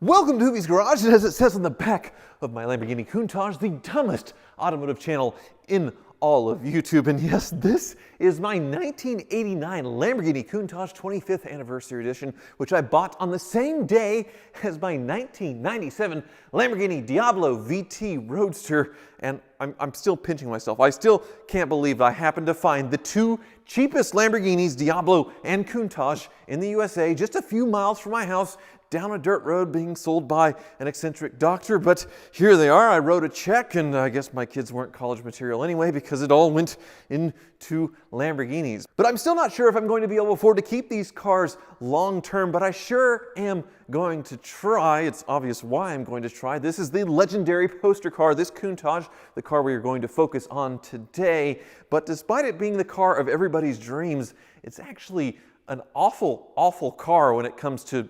Welcome to Hoovie's Garage, and as it says on the back of my Lamborghini Countach, the dumbest automotive channel in all of YouTube. And yes, this is my 1989 Lamborghini Countach 25th Anniversary Edition, which I bought on the same day as my 1997 Lamborghini Diablo VT Roadster. And I'm still pinching myself. I still can't believe I happened to find the two cheapest Lamborghinis, Diablo and Countach, in the USA, just a few miles from my house, down a dirt road being sold by an eccentric doctor. But here they are. I wrote a check, and I guess my kids weren't college material anyway because it all went into Lamborghinis. But I'm still not sure if I'm going to be able to afford to keep these cars long term, but I sure am going to try. It's obvious why I'm going to try. This is the legendary poster car, this Countach, the car we are going to focus on today. But despite it being the car of everybody's dreams, it's actually an awful, awful car when it comes to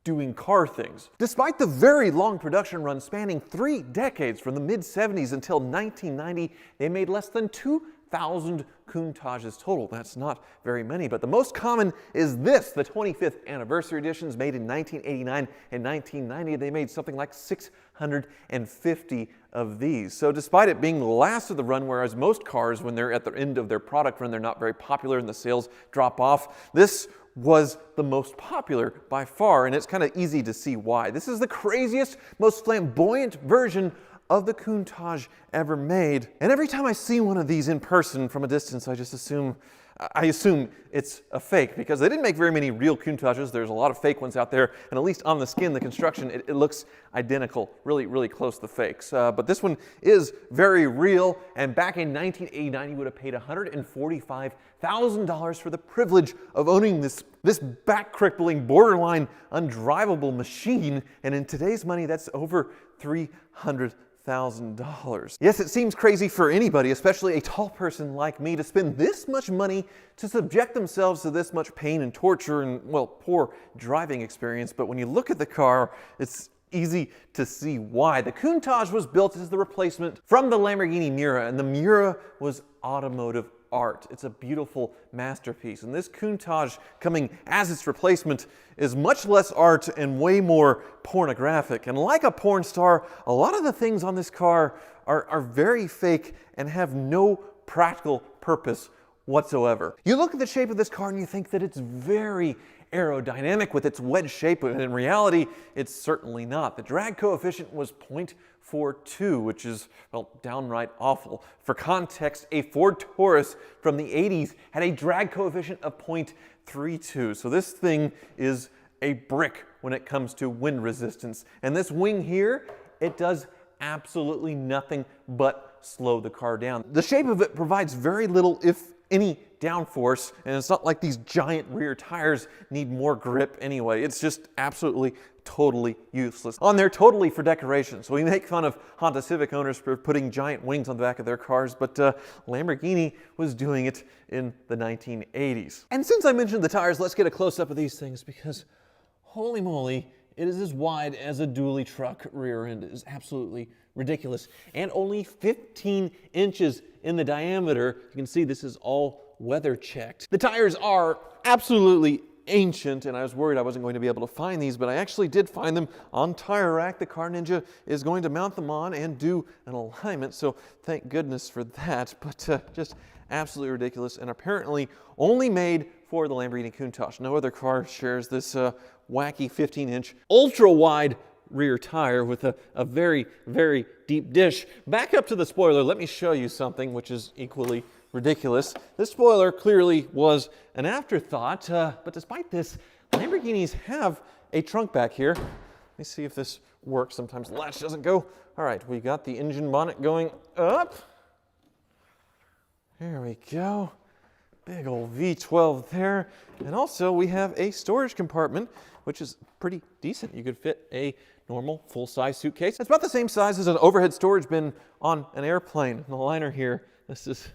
doing car things. Despite the very long production run spanning 3 decades from the mid-70s until 1990, they made less than 2,000 Countaches total. That's not very many, but the most common is this, the 25th Anniversary Editions made in 1989 and 1990. They made something like 650 of these. So despite it being the last of the run, whereas most cars, when they're at the end of their product run, they're not very popular and the sales drop off, this was the most popular by far, and it's kind of easy to see why. This is the craziest, most flamboyant version of the Countach ever made. And every time I see one of these in person from a distance, I assume it's a fake, because they didn't make very many real Countaches. There's a lot of fake ones out there, and at least on the skin, the construction, it looks identical, really, really close to the fakes. But this one is very real, and back in 1989, you would have paid $145,000 for the privilege of owning this back-crippling, borderline undrivable machine, and in today's money, that's over $300,000. Yes, it seems crazy for anybody, especially a tall person like me, to spend this much money to subject themselves to this much pain and torture and, well, poor driving experience. But when you look at the car, it's easy to see why. The Countach was built as the replacement from the Lamborghini Miura, and the Miura was automotive art. It's a beautiful masterpiece, and this Countach, coming as its replacement, is much less art and way more pornographic. And like a porn star, a lot of the things on this car are very fake and have no practical purpose whatsoever. You look at the shape of this car and you think that it's very aerodynamic with its wedge shape, but in reality, it's certainly not. The drag coefficient was 0.42, which is, well, downright awful. For context, a Ford Taurus from the 80s had a drag coefficient of 0.32. So this thing is a brick when it comes to wind resistance. And this wing here, it does absolutely nothing but slow the car down. The shape of it provides very little, if any, downforce, and it's not like these giant rear tires need more grip anyway. It's just absolutely, totally useless. On there, totally for decoration. So we make fun of Honda Civic owners for putting giant wings on the back of their cars, but Lamborghini was doing it in the 1980s. And since I mentioned the tires, let's get a close-up of these things, because holy moly, it is as wide as a dually truck rear end. It is absolutely ridiculous. And only 15 inches in the diameter. You can see this is all weather checked. The tires are absolutely ancient, and I was worried I wasn't going to be able to find these, but I actually did find them on Tire Rack. The Car Ninja is going to mount them on and do an alignment, so thank goodness for that. But just absolutely ridiculous, and apparently only made for the Lamborghini Countach. No other car shares this wacky 15-inch ultra-wide rear tire with a very, very deep dish. Back up to the spoiler, let me show you something which is equally ridiculous. This spoiler clearly was an afterthought, but despite this, Lamborghinis have a trunk back here. Let me see if this works. Sometimes the latch doesn't go. All right, we got the engine bonnet going up. There we go. Big old V12 there. And also we have a storage compartment, which is pretty decent. You could fit a normal full-size suitcase. It's about the same size as an overhead storage bin on an airplane. The liner here, this is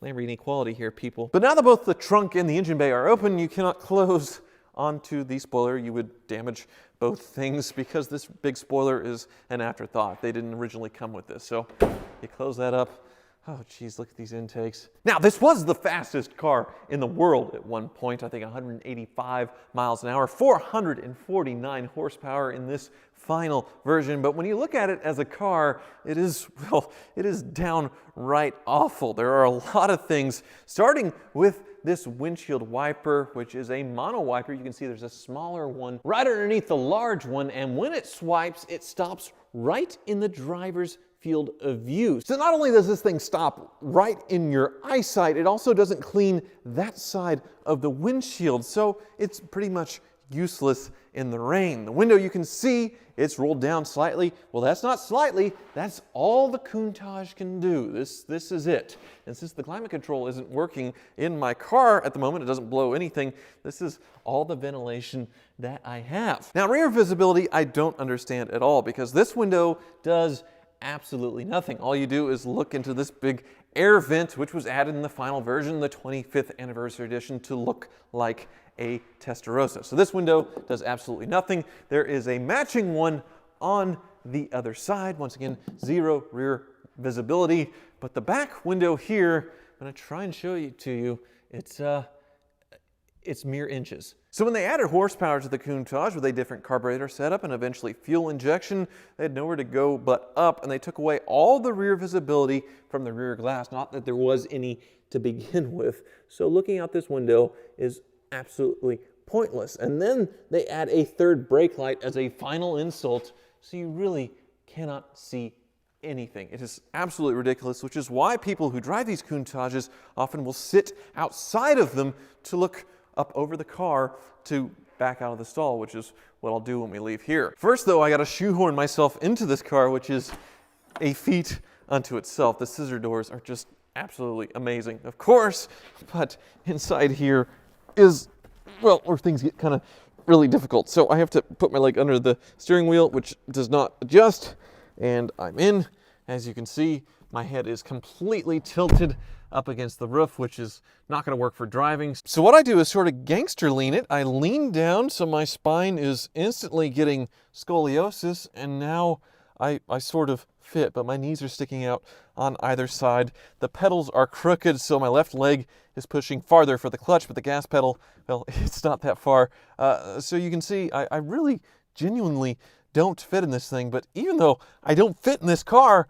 Lamborghini quality here, people. But now that both the trunk and the engine bay are open, you cannot close onto the spoiler. You would damage both things because this big spoiler is an afterthought. They didn't originally come with this. So you close that up. Oh, geez, look at these intakes. Now, this was the fastest car in the world at one point. I think 185 miles an hour, 449 horsepower in this final version. But when you look at it as a car, it is, well, it is downright awful. There are a lot of things, starting with this windshield wiper, which is a mono wiper. You can see there's a smaller one right underneath the large one. And when it swipes, it stops right in the driver's field of view. So not only does this thing stop right in your eyesight, it also doesn't clean that side of the windshield. So it's pretty much useless in the rain. The window you can see, it's rolled down slightly. Well, that's not slightly, that's all the Countach can do. This is it. And since the climate control isn't working in my car at the moment, it doesn't blow anything, this is all the ventilation that I have. Now, rear visibility, I don't understand at all because this window does absolutely nothing. All you do is look into this big air vent, which was added in the final version, the 25th anniversary edition, to look like a Testarossa. So this window does absolutely nothing. There is a matching one on the other side. Once again, zero rear visibility. But the back window here, I'm going to try and show it to you. It's mere inches. So when they added horsepower to the Countach with a different carburetor setup and eventually fuel injection, they had nowhere to go but up, and they took away all the rear visibility from the rear glass. Not that there was any to begin with. So looking out this window is absolutely pointless. And then they add a third brake light as a final insult, so you really cannot see anything. It is absolutely ridiculous, which is why people who drive these Countaches often will sit outside of them to look up over the car to back out of the stall, which is what I'll do when we leave here. First, though, I got to shoehorn myself into this car, which is a feat unto itself. The scissor doors are just absolutely amazing, of course, but inside here is, well, where things get kind of really difficult. So I have to put my leg under the steering wheel, which does not adjust, and I'm in. As you can see, my head is completely tilted up against the roof, which is not going to work for driving. So what I do is sort of gangster lean it. I lean down so my spine is instantly getting scoliosis, and now I sort of fit, but my knees are sticking out on either side. The pedals are crooked, so my left leg is pushing farther for the clutch, but the gas pedal, well, it's not that far. So you can see I really genuinely don't fit in this thing, but even though I don't fit in this car,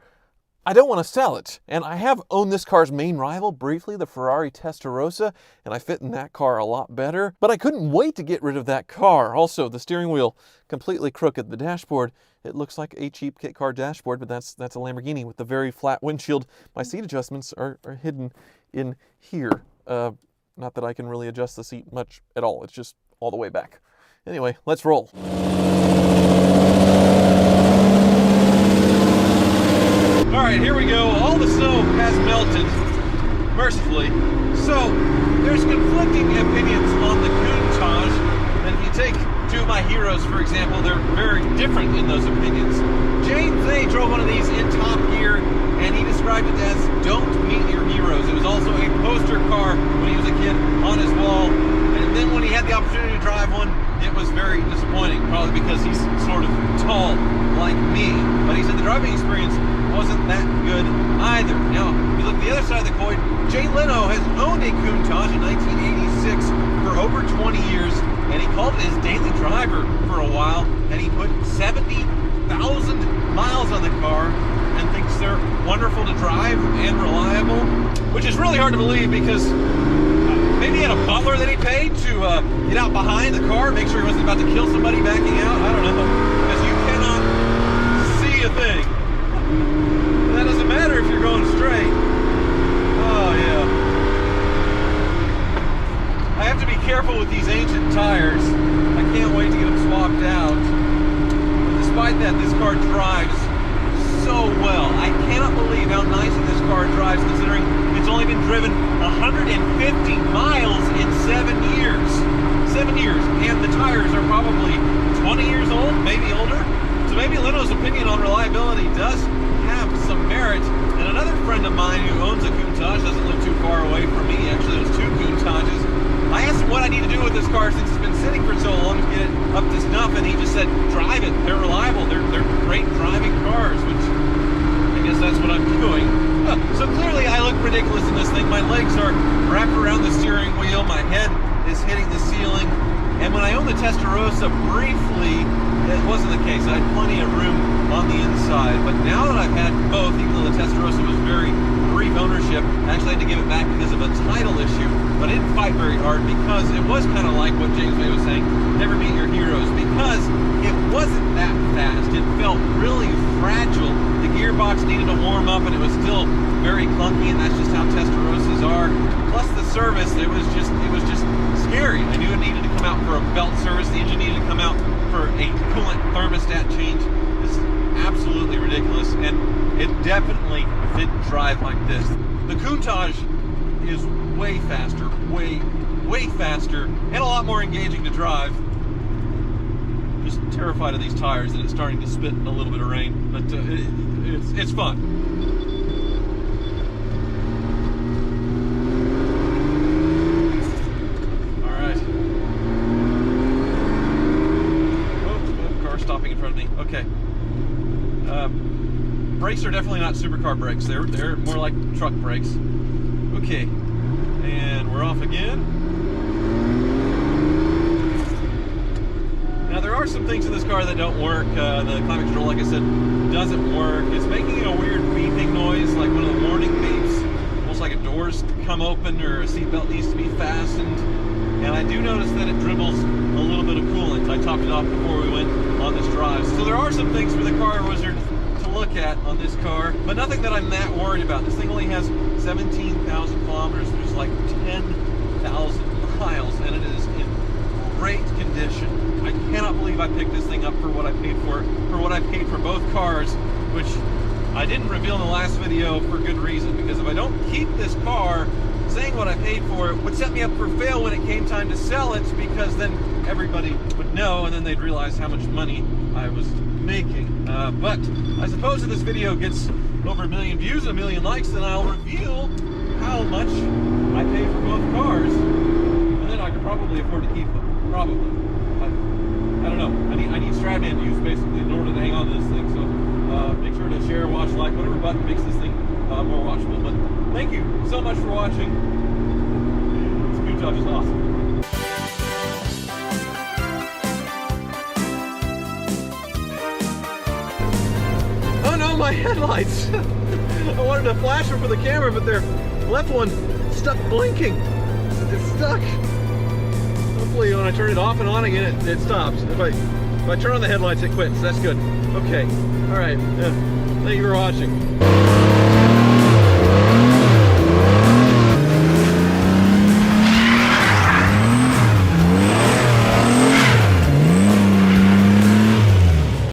I don't want to sell it. And I have owned this car's main rival briefly, the Ferrari Testarossa, and I fit in that car a lot better. But I couldn't wait to get rid of that car. Also, the steering wheel completely crooked. The dashboard, it looks like a cheap kit car dashboard, but that's a Lamborghini with the very flat windshield. My seat adjustments are hidden in here. Not that I can really adjust the seat much at all. It's just all the way back. Anyway, let's roll. All right, here we go. All the snow has melted, mercifully. So there's conflicting opinions on the Countach. And if you take two of my heroes, for example, they're very different in those opinions. James A. drove one of these in Top Gear, and he described it as "Don't meet your heroes." It was also a poster car when he was a kid on his wall. And then when he had the opportunity to drive one, it was very disappointing, probably because he's sort of tall like me. But he said the driving experience wasn't that good either. Now, if you look at the other side of the coin, Jay Leno has owned a Countach in 1986 for over 20 years, and he called it his daily driver for a while, and he put 70,000 miles on the car and thinks they're wonderful to drive and reliable, which is really hard to believe because maybe he had a butler that he paid to get out behind the car, make sure he wasn't about to kill somebody backing out. I don't know, because you cannot see a thing. That doesn't matter if you're going straight. Oh yeah. I have to be careful with these ancient tires. I can't wait to get them swapped out. But despite that, this car drives so well. I cannot believe how nicely this car drives, considering it's only been driven 150 miles in 7 years. 7 years, and the tires are probably 20 years old, maybe older. So maybe Leno's opinion on reliability does have some merit. And another friend of mine who owns a Countach, doesn't live too far away from me, actually owns 2 Countaches. I asked him what I need to do with this car since it's been sitting for so long to get it up to snuff, and he just said, drive it. They're reliable. They're great driving cars, which I guess that's what I'm doing. So clearly I look ridiculous in this thing. My legs are wrapped around the steering wheel. My head is hitting the ceiling. And when I owned the Testarossa briefly, it wasn't the case. I had plenty of room on the inside. But now that I've had both, even though the Testarossa was very brief ownership, I actually had to give it back because of a title issue. But I didn't fight very hard because it was kind of like what James May was saying, never meet your heroes. Because it wasn't that fast. It felt really fragile. The gearbox needed to warm up and it was still very clunky, and that's just how Testarossas are. Plus the service, it was just scary. I knew it needed to come out for a belt service. The engine needed to come out for a coolant thermostat change. It's absolutely ridiculous, and it definitely didn't drive like this. The Countach is way faster, way faster, and a lot more engaging to drive. Just terrified of these tires, and it's starting to spit a little bit of rain, but it's fun. Stopping in front of me. Okay. Brakes are definitely not supercar brakes. They're more like truck brakes. Okay. And we're off again. Now there are some things in this car that don't work. The climate control, like I said, doesn't work. It's making a weird beeping noise, like one of the warning beeps. Almost like a door's come open or a seatbelt needs to be fastened. And I do notice that it dribbles a little bit of coolant. I topped it off before we went on this drive. So there are some things for the car wizard to look at on this car, but nothing that I'm that worried about. This thing only has 17,000 kilometers, which is like 10,000 miles, and it is in great condition. I cannot believe I picked this thing up for what I paid for what I paid for both cars, which I didn't reveal in the last video for good reason, because if I don't keep this car, saying what I paid for it would set me up for fail when it came time to sell it, because then everybody would know and then they'd realize how much money I was making. But I suppose if this video gets over 1 million views and 1 million likes, then I'll reveal how much I paid for both cars, and then I could probably afford to keep them. Probably. I don't know. I need strap band use basically in order to hang on to this thing. So make sure to share, watch, like, whatever button makes this thing more watchable. But thank you so much for watching. This Countach is awesome. Oh no, my headlights! I wanted to flash them for the camera, but their left one stuck blinking. It's stuck. Hopefully when I turn it off and on again, it stops. If I turn on the headlights, it quits. That's good. Okay. All right. Thank you for watching.